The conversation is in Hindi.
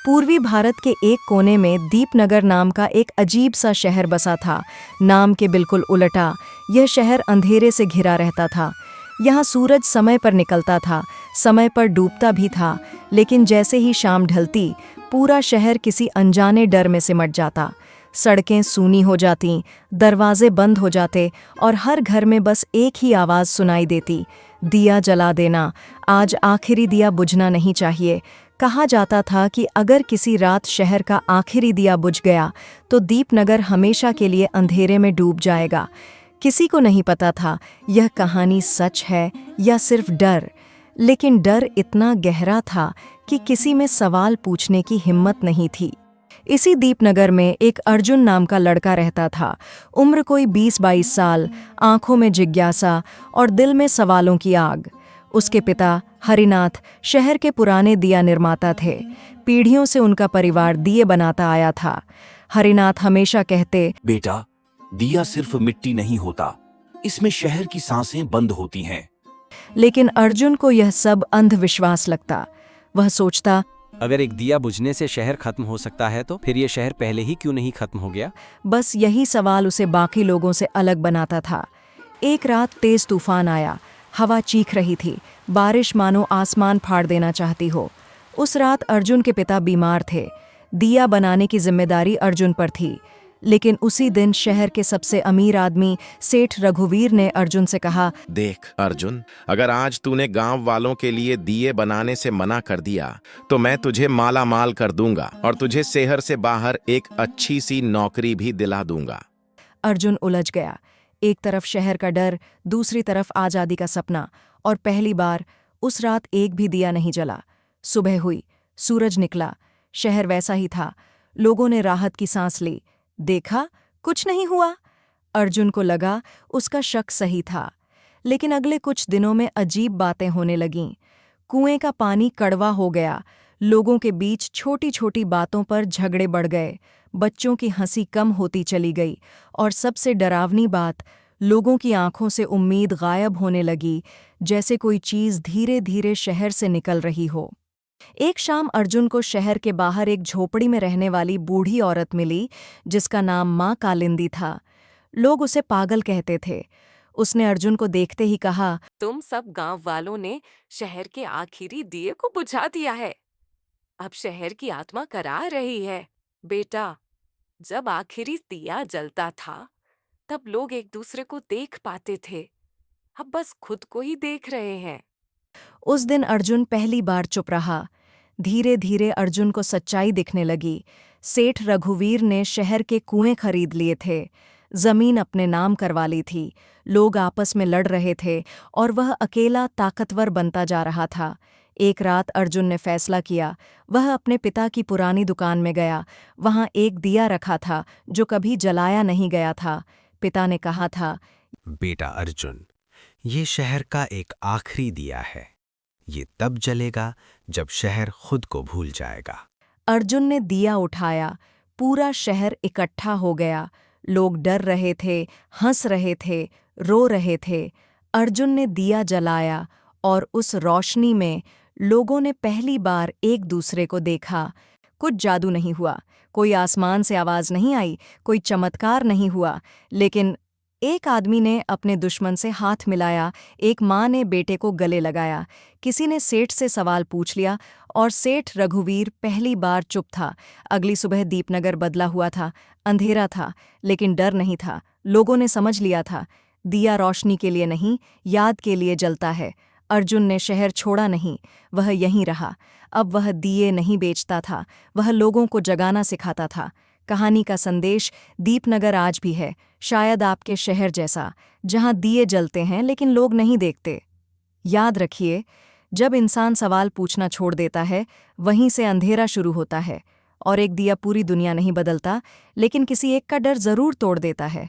पूर्वी भारत के एक कोने में दीपनगर नाम का एक अजीब सा शहर बसा था। नाम के बिल्कुल उलटा, यह शहर अंधेरे से घिरा रहता था। यहाँ सूरज समय पर निकलता था, समय पर डूबता भी था, लेकिन जैसे ही शाम ढलती, पूरा शहर किसी अनजाने डर में सिमट जाता। सड़कें सूनी हो जातीं, दरवाजे बंद हो जाते और हर घर में बस एक ही आवाज़ सुनाई देती, दिया जला देना, आज आखिरी दिया बुझना नहीं चाहिए। कहा जाता था कि अगर किसी रात शहर का आखिरी दिया बुझ गया तो दीपनगर हमेशा के लिए अंधेरे में डूब जाएगा। किसी को नहीं पता था यह कहानी सच है या सिर्फ डर, लेकिन डर इतना गहरा था कि किसी में सवाल पूछने की हिम्मत नहीं थी। इसी दीपनगर में एक अर्जुन नाम का लड़का रहता था। उम्र कोई 20-22 साल, आंखों में जिज्ञासा और दिल में सवालों की आग। उसके पिता हरिनाथ शहर के पुराने दिया निर्माता थे। पीढ़ियों से उनका परिवार दिए बनाता आया था। हरिनाथ हमेशा कहते, बेटा, दिया सिर्फ मिट्टी नहीं होता, इसमें शहर की सांसें बंद होती हैं। लेकिन अर्जुन को यह सब अंधविश्वास लगता। वह सोचता, अगर एक दिया बुझने से शहर खत्म हो सकता है तो फिर ये शहर पहले ही क्यों नहीं खत्म हो गया? बस यही सवाल उसे बाकी लोगों से अलग बनाता था। एक रात तेज तूफान आया, हवा चीख रही थी, बारिश मानो आसमान फाड़ देना चाहती हो। उस रात अर्जुन के पिता बीमार थे। दिया बनाने की जिम्मेदारी अर्जुन पर थी। लेकिन उसी दिन शहर के सबसे अमीर आदमी सेठ रघुवीर ने अर्जुन से कहा, देख अर्जुन, अगर आज तूने गांव वालों के लिए दिए बनाने से मना कर दिया तो मैं तुझे माला माल कर दूंगा और तुझे शहर से बाहर एक अच्छी सी नौकरी भी दिला दूंगा। अर्जुन उलझ गया। एक तरफ शहर का डर, दूसरी तरफ आज़ादी का सपना, और पहली बार उस रात एक भी दिया नहीं जला। सुबह हुई, सूरज निकला, शहर वैसा ही था। लोगों ने राहत की सांस ली। देखा, कुछ नहीं हुआ। अर्जुन को लगा उसका शक सही था। लेकिन अगले कुछ दिनों में अजीब बातें होने लगीं। कुएं का पानी कड़वा हो गया, लोगों के बीच छोटी छोटी बातों पर झगड़े बढ़ गए, बच्चों की हंसी कम होती चली गई, और सबसे डरावनी बात, लोगों की आंखों से उम्मीद गायब होने लगी, जैसे कोई चीज़ धीरे धीरे शहर से निकल रही हो। एक शाम अर्जुन को शहर के बाहर एक झोपड़ी में रहने वाली बूढ़ी औरत मिली, जिसका नाम माँ कालिंदी था। लोग उसे पागल कहते थे। उसने अर्जुन को देखते ही कहा, तुम सब गांव वालों ने शहर के आखिरी दिए को बुझा दिया है। अब शहर की आत्मा करा रही है। बेटा, जब आखिरी दिया जलता था तब लोग एक दूसरे को देख पाते थे, अब बस खुद को ही देख रहे हैं। उस दिन अर्जुन पहली बार चुप रहा। धीरे धीरे अर्जुन को सच्चाई दिखने लगी। सेठ रघुवीर ने शहर के कुएं खरीद लिए थे, जमीन अपने नाम करवा ली थी, लोग आपस में लड़ रहे थे और वह अकेला ताकतवर बनता जा रहा था। एक रात अर्जुन ने फैसला किया। वह अपने पिता की पुरानी दुकान में गया। वहाँ एक दिया रखा था जो कभी जलाया नहीं गया था। पिता ने कहा था, बेटा अर्जुन, ये शहर का एक आखिरी दिया है। ये तब जलेगा जब शहर खुद को भूल जाएगा। अर्जुन ने दिया उठाया। पूरा शहर इकट्ठा हो गया। लोग डर रहे थे, हंस रहे थे, रो रहे थे। अर्जुन ने दिया जलाया और उस रोशनी में लोगों ने पहली बार एक दूसरे को देखा। कुछ जादू नहीं हुआ, कोई आसमान से आवाज़ नहीं आई, कोई चमत्कार नहीं हुआ, लेकिन एक आदमी ने अपने दुश्मन से हाथ मिलाया, एक माँ ने बेटे को गले लगाया, किसी ने सेठ से सवाल पूछ लिया, और सेठ रघुवीर पहली बार चुप था। अगली सुबह दीपनगर बदला हुआ था। अंधेरा था, लेकिन डर नहीं था। लोगों ने समझ लिया था, दिया रोशनी के लिए नहीं, याद के लिए जलता है। अर्जुन ने शहर छोड़ा नहीं, वह यहीं रहा। अब वह दिए नहीं बेचता था, वह लोगों को जगाना सिखाता था। कहानी का संदेश दीपनगर आज भी है, शायद आपके शहर जैसा, जहां दिए जलते हैं लेकिन लोग नहीं देखते। याद रखिए, जब इंसान सवाल पूछना छोड़ देता है, वहीं से अंधेरा शुरू होता है। और एक दिया पूरी दुनिया नहीं बदलता, लेकिन किसी एक का डर जरूर तोड़ देता है।